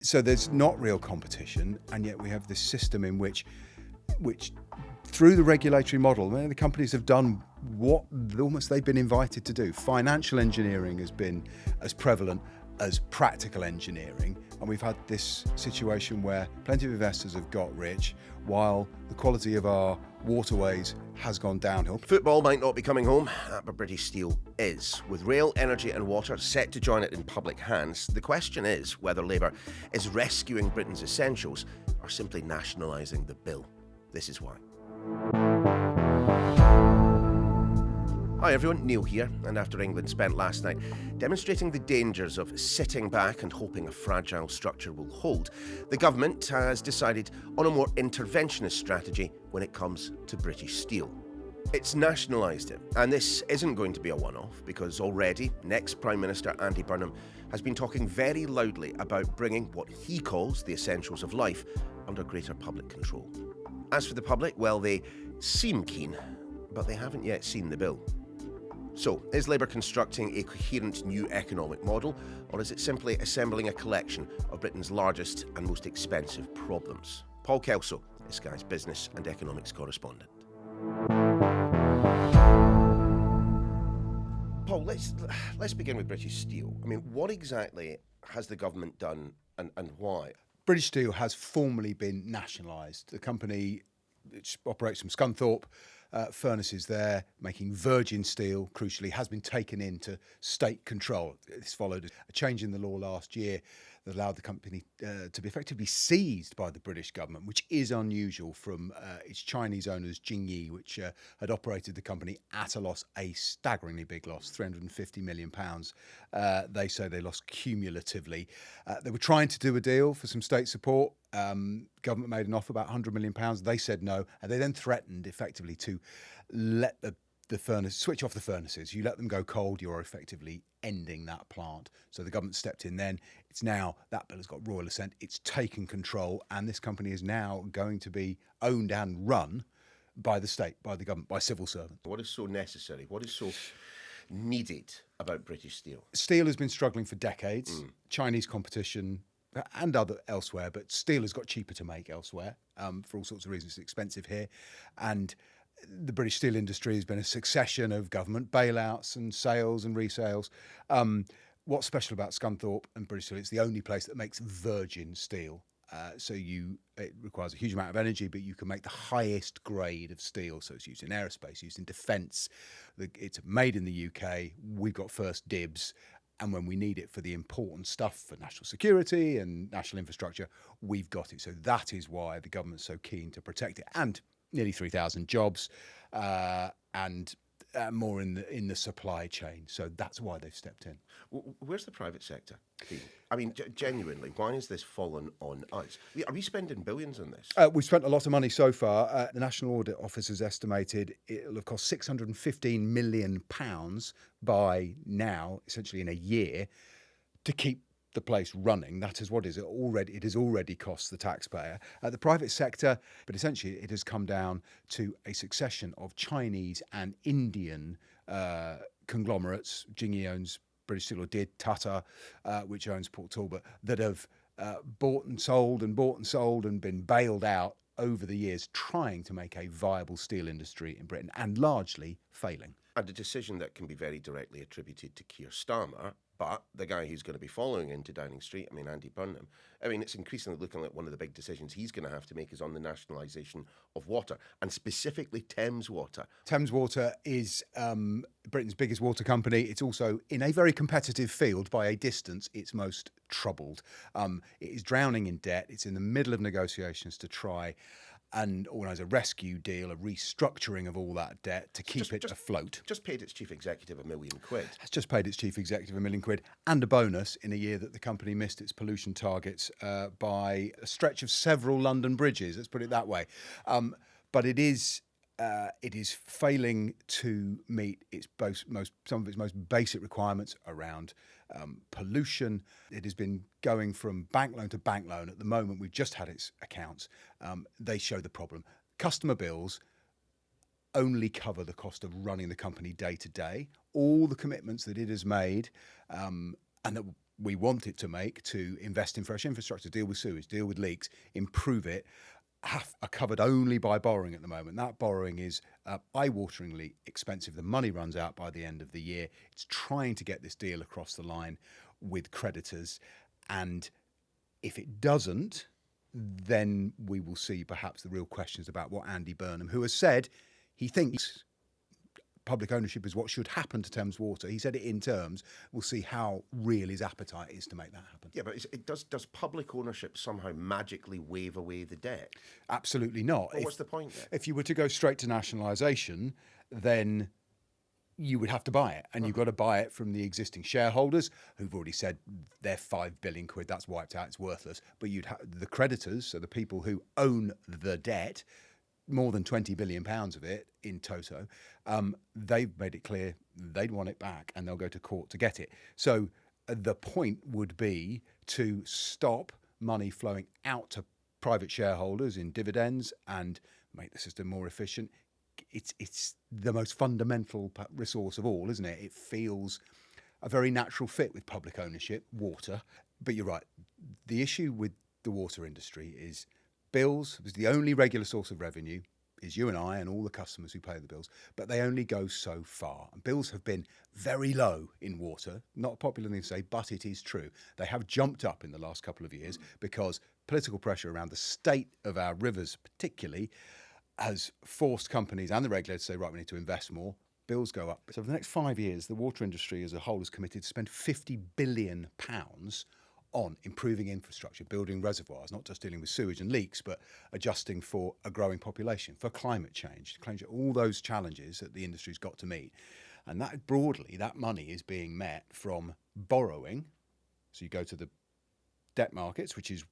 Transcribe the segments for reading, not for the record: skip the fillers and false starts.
So there's not real competition, and yet we have this system in which through the regulatory model, the companies have done what almost they've been invited to do. Financial engineering has been as prevalent as practical engineering, and we've had this situation where plenty of investors have got rich while the quality of our waterways has gone downhill. Football might not be coming home, but British Steel is. With rail, energy and water set to join it in public hands, the question is whether Labour is rescuing Britain's essentials or simply nationalising the bill. This is why. Hi everyone, Neil here, and after England spent last night demonstrating the dangers of sitting back and hoping a fragile structure will hold, the government has decided on a more interventionist strategy when it comes to British Steel. It's nationalised it, and this isn't going to be a one-off, because already next Prime Minister Andy Burnham has been talking very loudly about bringing what he calls the essentials of life under greater public control. As for the public, well, they seem keen, but they haven't yet seen the bill. So, is Labour constructing a coherent new economic model, or is it simply assembling a collection of Britain's largest and most expensive problems? Paul Kelso is Sky's business and economics correspondent. Paul, let's begin with British Steel. I mean, what exactly has the government done and why? British Steel has formally been nationalised. The company, which operates from Scunthorpe, furnaces there, making virgin steel, crucially, has been taken into state control. This followed a change in the law last year that allowed the company to be effectively seized by the British government, which is unusual from its Chinese owners, Jingyi, which had operated the company at a loss, a staggeringly big loss, £350 million. They say they lost cumulatively. They were trying to do a deal for some state support. Government made an offer about £100 million. They said no, and they then threatened effectively to let the furnace switch off the furnaces. You let them go cold, you're effectively ending that plant. So the government stepped in then. It's now, that bill has got royal assent, it's taken control, and this company is now going to be owned and run by the state, by the government, by civil servants. What is so necessary? What is so needed about British Steel? Steel has been struggling for decades. Chinese competition and elsewhere, but steel has got cheaper to make elsewhere for all sorts of reasons. It's expensive here, and the British steel industry has been a succession of government bailouts and sales and resales. What's special about Scunthorpe and British Steel? It's the only place that makes virgin steel. It requires a huge amount of energy, but you can make the highest grade of steel. So it's used in aerospace, used in defence. It's made in the UK. We've got first dibs. And when we need it for the important stuff for national security and national infrastructure, we've got it. So that is why the government's so keen to protect it. And nearly 3,000 jobs and more in the supply chain. So that's why they've stepped in. Where's the private sector? I mean, genuinely, why has this fallen on us? Are we spending billions on this? We've spent a lot of money so far. The National Audit Office has estimated it'll have cost £615 million by now, essentially in a year, to keep the place running. That is what it has already cost the taxpayer. The private sector, but essentially it has come down to a succession of Chinese and Indian conglomerates. Jingyi owns British Steel, or did, Tata, which owns Port Talbot, that have bought and sold and been bailed out over the years, trying to make a viable steel industry in Britain, and largely failing. And a decision that can be very directly attributed to Keir Starmer, but the guy who's going to be following into Downing Street, Andy Burnham, it's increasingly looking like one of the big decisions he's going to have to make is on the nationalisation of water, and specifically Thames Water. Thames Water is Britain's biggest water company. It's also, in a very competitive field, by a distance, its most troubled. It is drowning in debt. It's in the middle of negotiations to try and organise a rescue deal, a restructuring of all that debt to keep it afloat. Just paid its chief executive £1 million. Has just paid its chief executive £1 million and a bonus in a year that the company missed its pollution targets by a stretch of several London bridges. Let's put it that way. But it is failing to meet some of its most basic requirements around pollution. It has been going from bank loan to bank loan. At the moment, we've just had its accounts. They show the problem. Customer bills only cover the cost of running the company day to day. All the commitments that it has made and that we want it to make to invest in fresh infrastructure, deal with sewage, deal with leaks, improve it, are covered only by borrowing at the moment. That borrowing is eye-wateringly expensive. The money runs out by the end of the year. It's trying to get this deal across the line with creditors. And if it doesn't, then we will see perhaps the real questions about what Andy Burnham, who has said he thinks public ownership is what should happen to Thames Water. He said it in terms. We'll see how real his appetite is to make that happen. Yeah, but does public ownership somehow magically wave away the debt? Absolutely not. Well, what's the point then? If you were to go straight to nationalisation, then you would have to buy it, and you've got to buy it from the existing shareholders who've already said they're £5 billion, that's wiped out, it's worthless. But you'd have the creditors, so the people who own the debt, more than £20 billion of it in toto, they've made it clear they'd want it back, and they'll go to court to get it. So the point would be to stop money flowing out to private shareholders in dividends and make the system more efficient. It's the most fundamental resource of all, isn't it? It feels a very natural fit with public ownership, water. But you're right. The issue with the water industry is bills is the only regular source of revenue, is you and I and all the customers who pay the bills, but they only go so far. And bills have been very low in water. Not a popular thing to say, but it is true. They have jumped up in the last couple of years because political pressure around the state of our rivers particularly has forced companies and the regulators to say, right, we need to invest more. Bills go up. So for the next 5 years, the water industry as a whole is committed to spend £50 billion on improving infrastructure, building reservoirs, not just dealing with sewage and leaks, but adjusting for a growing population, for climate change, all those challenges that the industry's got to meet. And that broadly, that money is being met from borrowing. So you go to the debt markets, which is,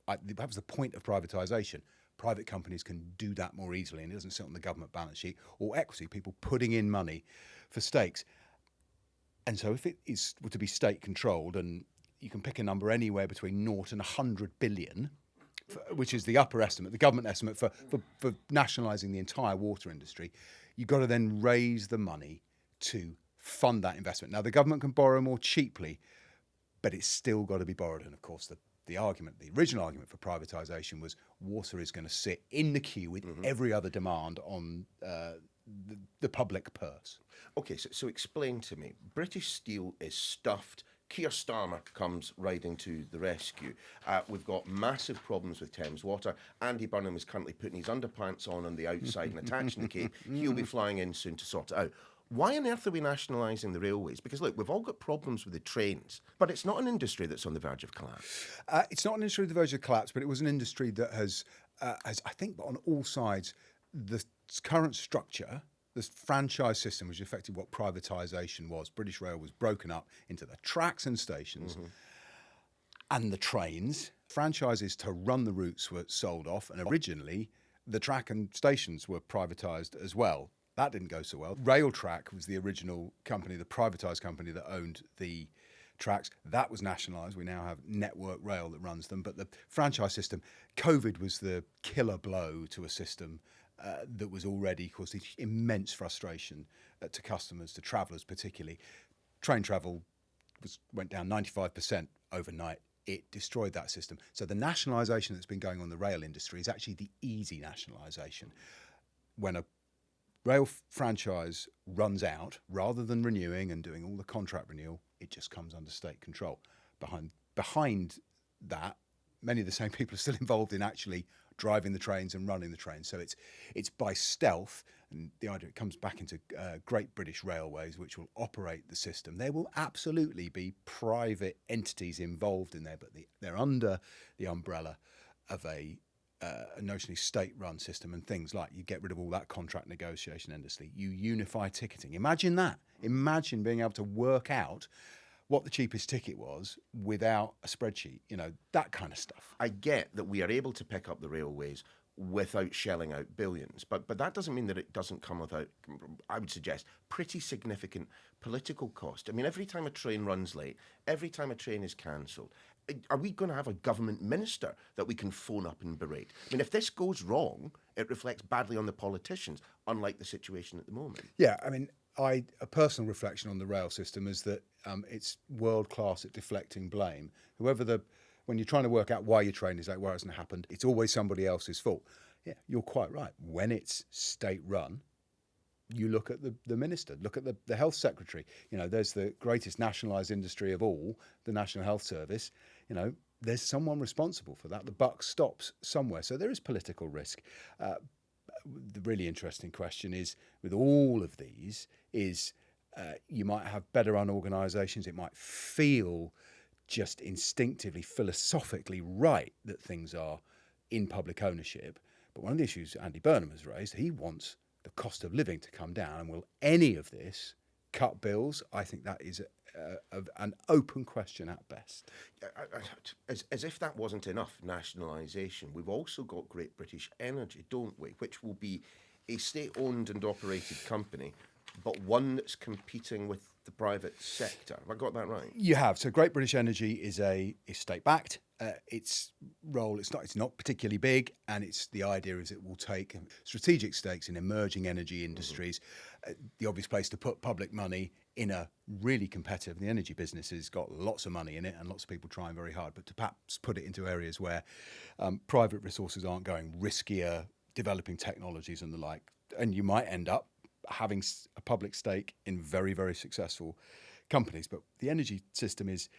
that was the point of privatisation. Private companies can do that more easily, and it doesn't sit on the government balance sheet, or equity, people putting in money for stakes. And so if it is to be state controlled, and you can pick a number anywhere between 0 and 100 billion, which is the upper estimate, the government estimate for nationalising the entire water industry, you've got to then raise the money to fund that investment. Now, the government can borrow more cheaply, but it's still got to be borrowed. And of course, the original argument for privatisation was water is going to sit in the queue with every other demand on the public purse. Okay, so explain to me. British Steel is stuffed. Keir Starmer comes riding to the rescue. We've got massive problems with Thames Water. Andy Burnham is currently putting his underpants on the outside and attaching the cape. He'll be flying in soon to sort it out. Why on earth are we nationalising the railways? Because, look, we've all got problems with the trains, but it's not an industry that's on the verge of collapse. It's not an industry on the verge of collapse, but it was an industry that has I think, on all sides, the current structure, this franchise system, which affected what privatisation was. British Rail was broken up into the tracks and stations and the trains. Franchises to run the routes were sold off, and originally the track and stations were privatised as well. That didn't go so well. Railtrack was the original company, the privatised company that owned the tracks. That was nationalised. We now have Network Rail that runs them. But the franchise system, COVID was the killer blow to a system that was already causing immense frustration to customers, to travellers particularly. Train travel went down 95% overnight. It destroyed that system. So the nationalisation that's been going on in the rail industry is actually the easy nationalisation. When a rail franchise runs out, rather than renewing and doing all the contract renewal, it just comes under state control. Behind that, many of the same people are still involved in actually driving the trains and running the trains. So it's by stealth, and the idea it comes back into Great British Railways, which will operate the system. There will absolutely be private entities involved in there, but they're under the umbrella of a notionally state-run system, and things like you get rid of all that contract negotiation endlessly. You unify ticketing. Imagine that. Imagine being able to work out what the cheapest ticket was without a spreadsheet, that kind of stuff. I get that we are able to pick up the railways without shelling out billions, but that doesn't mean that it doesn't come without, I would suggest, pretty significant political cost. I mean, every time a train runs late, every time a train is cancelled, are we going to have a government minister that we can phone up and berate? I mean, if this goes wrong, it reflects badly on the politicians, unlike the situation at the moment. Yeah, I mean, a personal reflection on the rail system is that it's world class at deflecting blame. When you're trying to work out why your train is late, why it hasn't happened, it's always somebody else's fault. Yeah, you're quite right. When it's state run, you look at the minister, look at the health secretary. There's the greatest nationalised industry of all, the National Health Service. There's someone responsible for that. The buck stops somewhere. So there is political risk. The really interesting question is, with all of these, you might have better run organisations. It might feel just instinctively, philosophically right that things are in public ownership. But one of the issues Andy Burnham has raised, he wants the cost of living to come down. And will any of this cut bills? I think that is an open question at best. As if that wasn't enough, nationalisation, we've also got Great British Energy, don't we, which will be a state-owned and operated company, but one that's competing with the private sector. Have I got that right? You have. So Great British Energy is state-backed. Its role, it's not particularly big, and the idea is it will take strategic stakes in emerging energy industries. The obvious place to put public money in a really competitive, the energy business has got lots of money in it and lots of people trying very hard, but to perhaps put it into areas where private resources aren't going, riskier, developing technologies and the like, and you might end up having a public stake in very, very successful companies. But the energy system is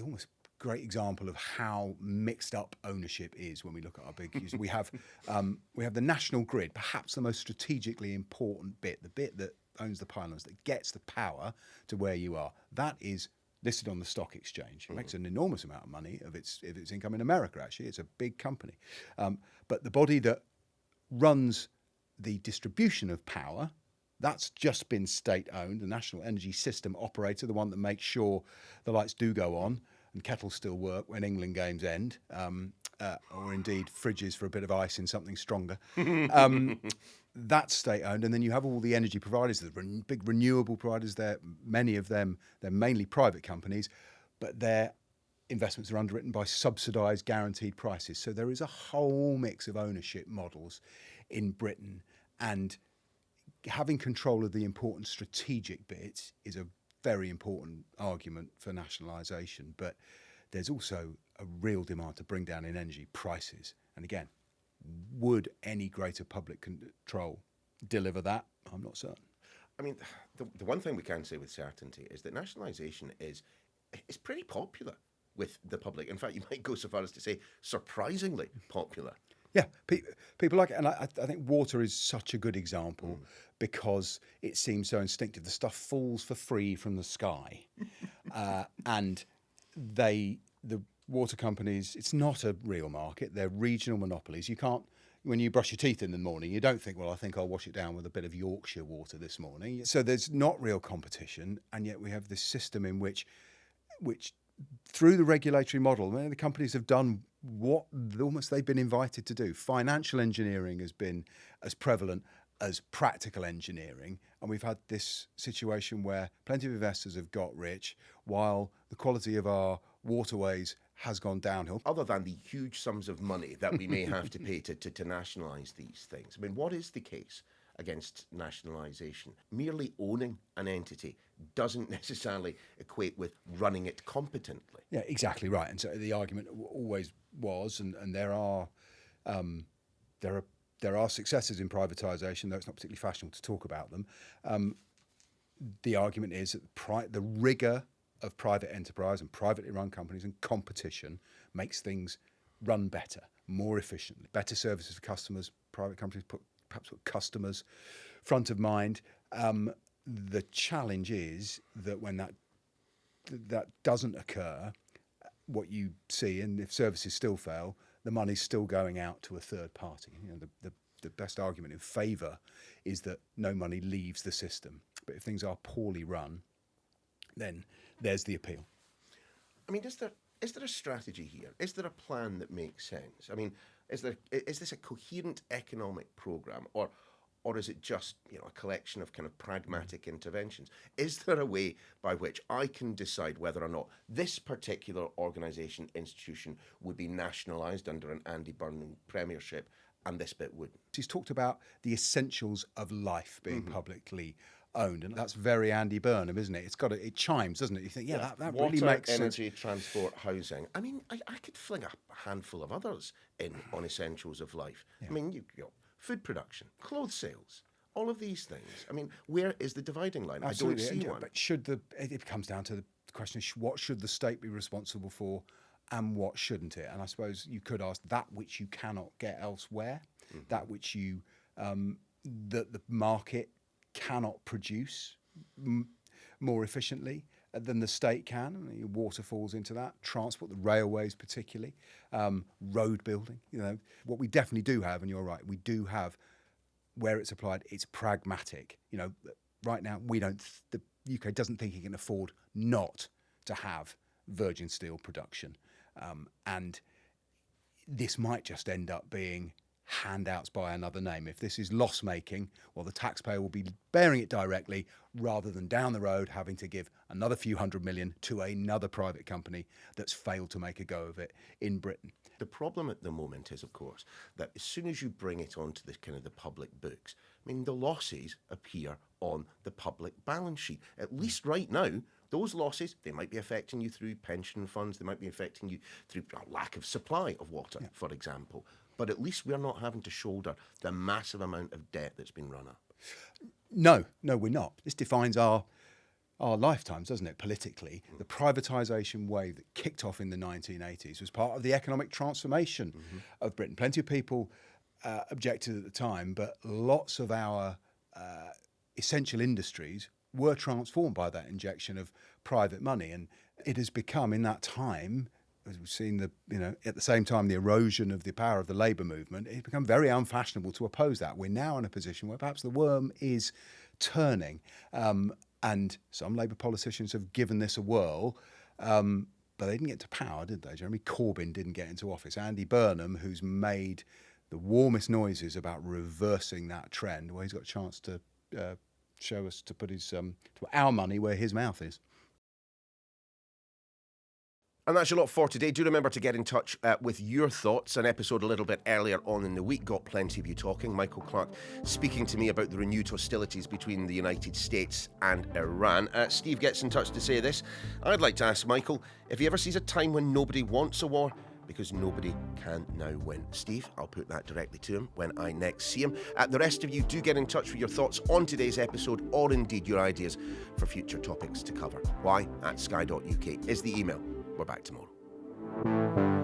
almost a great example of how mixed up ownership is when we look at our big issues. We have the national grid, perhaps the most strategically important bit, the bit that owns the pylons, that gets the power to where you are. That is listed on the stock exchange. It makes an enormous amount of money of its income in America, actually. It's a big company. But the body that runs the distribution of power, that's just been state-owned, the National Energy System Operator, the one that makes sure the lights do go on and kettles still work when England games end, or indeed fridges for a bit of ice in something stronger. That's state-owned, and then you have all the energy providers, the big renewable providers. Many of them, they're mainly private companies, but their investments are underwritten by subsidised, guaranteed prices. So there is a whole mix of ownership models in Britain, and having control of the important strategic bits is a very important argument for nationalisation. But there's also a real demand to bring down in energy prices. And again, would any greater public control deliver that? I'm not certain. I mean, the one thing we can say with certainty is that nationalisation is pretty popular with the public. In fact, you might go so far as to say surprisingly popular. Yeah, people like it. And I think water is such a good example because it seems so instinctive. The stuff falls for free from the sky. And the water companies, it's not a real market. They're regional monopolies. You can't, when you brush your teeth in the morning, you don't think, well, I think I'll wash it down with a bit of Yorkshire water this morning. So there's not real competition. And yet we have this system in which through the regulatory model, the companies have done what almost they've been invited to do. Financial engineering has been as prevalent as practical engineering. And we've had this situation where plenty of investors have got rich while the quality of our waterways has gone downhill. Other than the huge sums of money that we may have to pay to nationalise these things, I mean, what is the case against nationalisation? Merely owning an entity doesn't necessarily equate with running it competently. Yeah, exactly right. And so the argument always was, and there are successes in privatisation, though it's not particularly fashionable to talk about them. The argument is that the rigour of private enterprise and privately run companies and competition makes things run better, more efficiently, better services for customers. Private companies perhaps put customers front of mind. The challenge is that when that doesn't occur, what you see, and if services still fail, the money's still going out to a third party. The best argument in favour is that no money leaves the system. But if things are poorly run, then there's the appeal. I mean, is there a strategy here? Is there a plan that makes sense? I mean, is this a coherent economic programme, or is it just a collection of kind of pragmatic interventions? Is there a way by which I can decide whether or not this particular organisation, institution would be nationalised under an Andy Burnham premiership, and this bit wouldn't. He's talked about the essentials of life being publicly owned, and that's very Andy Burnham, isn't it? It chimes, doesn't it? You think, that Water, really makes sense. energy, transport, housing. I mean, I could fling a handful of others in on essentials of life. I mean, you know, food production, clothes sales, all of these things. I mean, where is the dividing line? Absolutely. I don't see one. But it comes down to the question, what should the state be responsible for and what shouldn't it? And I suppose you could ask that which you cannot get elsewhere, that which you, that the market cannot produce more efficiently than the state can. I mean, water falls into that, transport, the railways particularly, road building. You know, what we definitely do have, and you're right, we do have, where it's applied, it's pragmatic. You know, right now the UK doesn't think it can afford not to have virgin steel production, and this might just end up being handouts by another name. If this is loss making, well, the taxpayer will be bearing it directly rather than down the road having to give another few hundred million to another private company that's failed to make a go of it in Britain. The problem at the moment is, of course, that as soon as you bring it onto the kind of the public books, I mean, the losses appear on the public balance sheet. At least right now, those losses, they might be affecting you through pension funds, they might be affecting you through a lack of supply of water, for example. But at least we're not having to shoulder the massive amount of debt that's been run up. No, we're not. This defines our lifetimes, doesn't it, politically? The privatisation wave that kicked off in the 1980s was part of the economic transformation of Britain. Plenty of people objected at the time, but lots of our essential industries were transformed by that injection of private money. And it has become, in that time, as we've seen at the same time, the erosion of the power of the labour movement, it's become very unfashionable to oppose that. We're now in a position where perhaps the worm is turning, and some Labour politicians have given this a whirl, but they didn't get to power, did they? Jeremy Corbyn didn't get into office. Andy Burnham, who's made the warmest noises about reversing that trend, well, he's got a chance to show us, to put our money where his mouth is. And that's your lot for today. Do remember to get in touch with your thoughts. An episode a little bit earlier on in the week got plenty of you talking. Michael Clark speaking to me about the renewed hostilities between the United States and Iran. Steve gets in touch to say this. I'd like to ask Michael if he ever sees a time when nobody wants a war because nobody can now win. Steve, I'll put that directly to him when I next see him. The rest of you, do get in touch with your thoughts on today's episode, or indeed your ideas for future topics to cover. Why@sky.uk is the email. We're back tomorrow.